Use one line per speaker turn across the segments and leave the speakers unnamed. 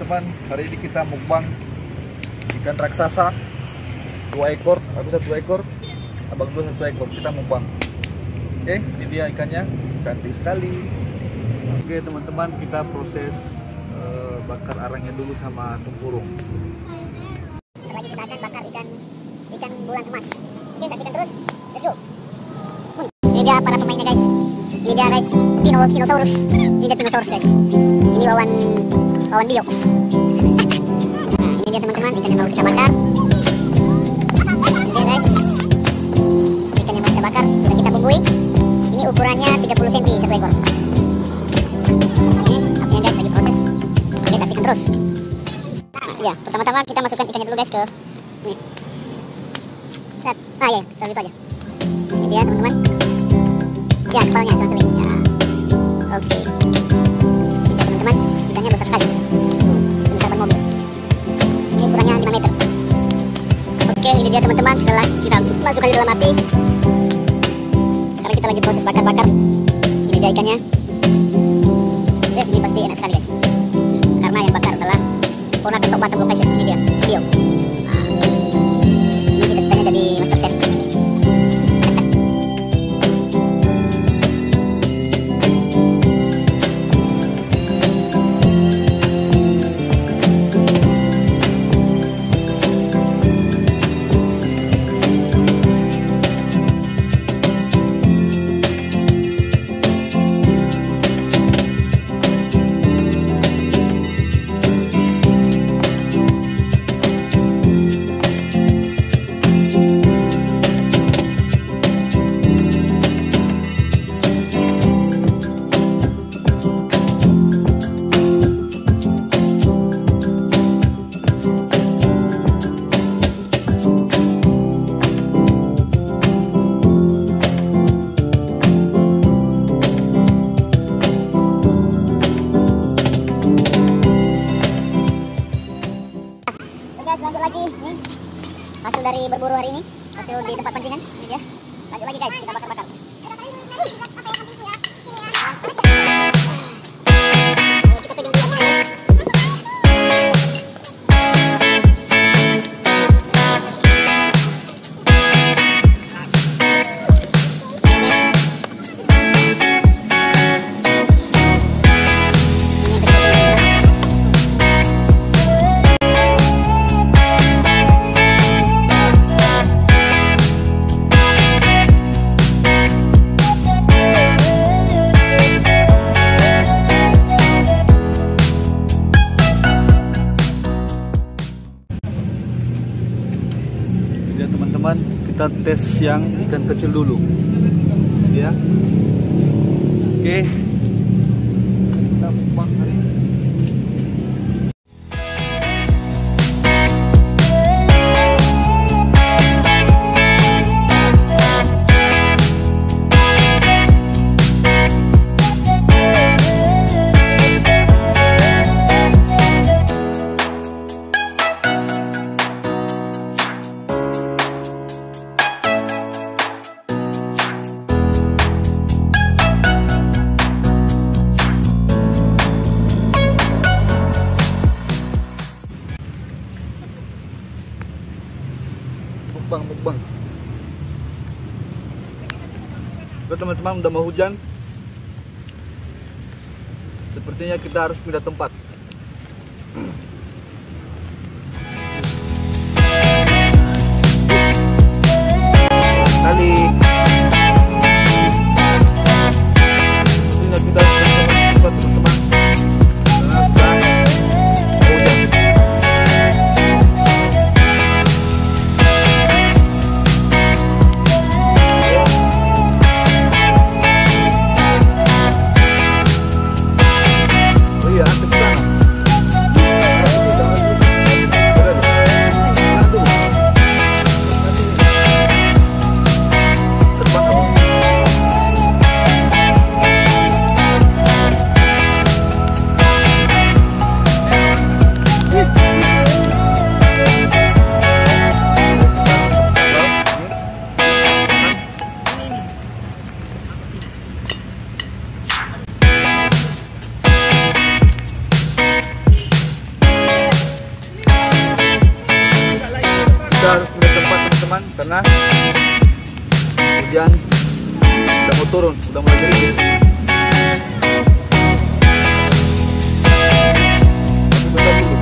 teman-teman, hari ini kita mukbang ikan raksasa 2 ekor, aku 1 ekor, abang 2 1 ekor, kita mukbang. Oke, ini dia ikannya, cantik sekali. Oke teman-teman, kita proses bakar arangnya dulu sama tempurung.
Lagi kita akan bakar ikan bulan emas. Oke, saksikan terus. Let's go. Ini dia para pemainnya guys. Ini dia guys, Tinosaurus. Ini dia Tinosaurus guys. Ini Wawan Bio. Nah, ini dia teman-teman, ikan yang mau kita bakar. Ini dia guys, ikan yang mau kita bakar sudah kita bumbui. Ini ukurannya 30 cm 1 ekor. Ini apinya guys lagi proses. Oke, saksikan terus. Ya, pertama-tama kita masukkan ikannya dulu guys ke ini. Set. Ya, taruh itu aja. Ini dia teman-teman. Ya, kepalanya selang-seling. Ya. Oke. Ini dia teman-teman, ikannya besar sekali. Besar ban mobil. Ini ukurannya 5 meter. Oke, ini dia teman-teman, setelah kita masukkan di dalam api. Sekarang kita lagi proses bakar-bakar. Ini dia ikannya. Ini pasti enak sekali guys. Karena yang bakar adalah Owner Top Bottom Location. Ini dia, Studio. Ini cita-citanya jadi Master Chef. Lanjut lagi nih hasil dari berburu hari ini, hasil di tempat pancingan. Ini dia, lanjut lagi guys, kita bakar-bakar. Kita pegang dulu guys.
Teman-teman, kita tes yang ikan kecil dulu ya. Oke, kita mukbang hari ini. Mukbang. Teman-teman, udah mau hujan. Sepertinya kita harus pindah tempat. Kali ini kita tempat teman-teman. Oh iya, antek banget. tengah. Hujan udah mau turun, udah mulai gerimis. Tapi bentar dulu.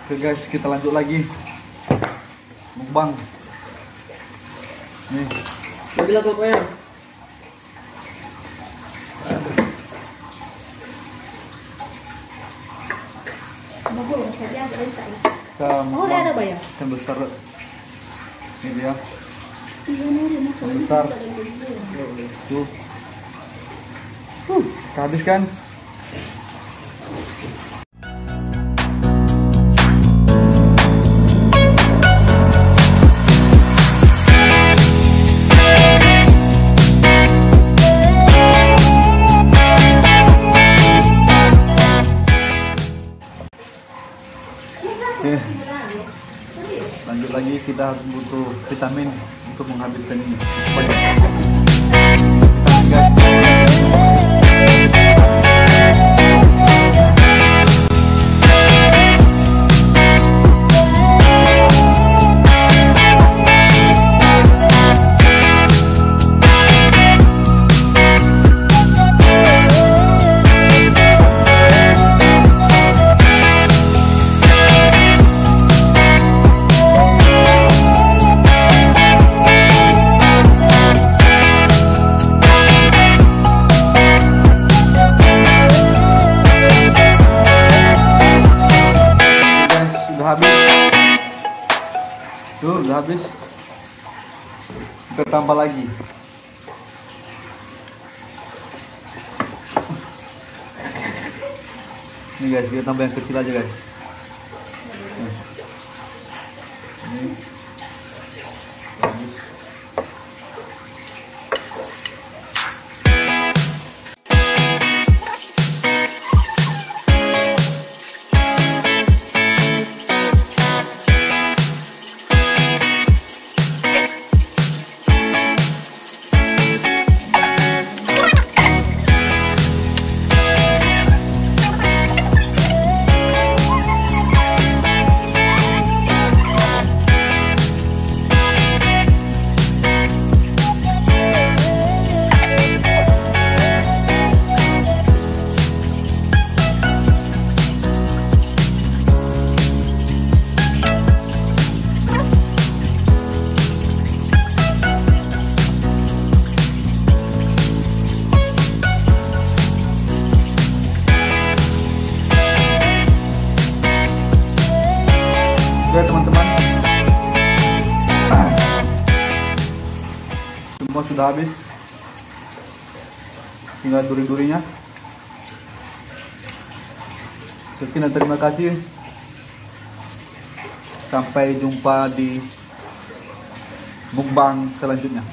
Oke guys, kita lanjut lagi mukbang. Nih.
Lagi lah pokoknya.
Kita
ada apa ya?
yang besar. Ini dia. Yang besar. Tuh. Kita habiskan. Oke, lanjut lagi, kita harus butuh vitamin untuk menghabiskan ini. Tuh, udah habis. Kita tambah lagi. Ini guys, kita tambah yang kecil aja guys. Ini. Habis. Oke teman-teman, semua sudah habis, tinggal duri-durinya. Sekian dan terima kasih, sampai jumpa di mukbang selanjutnya.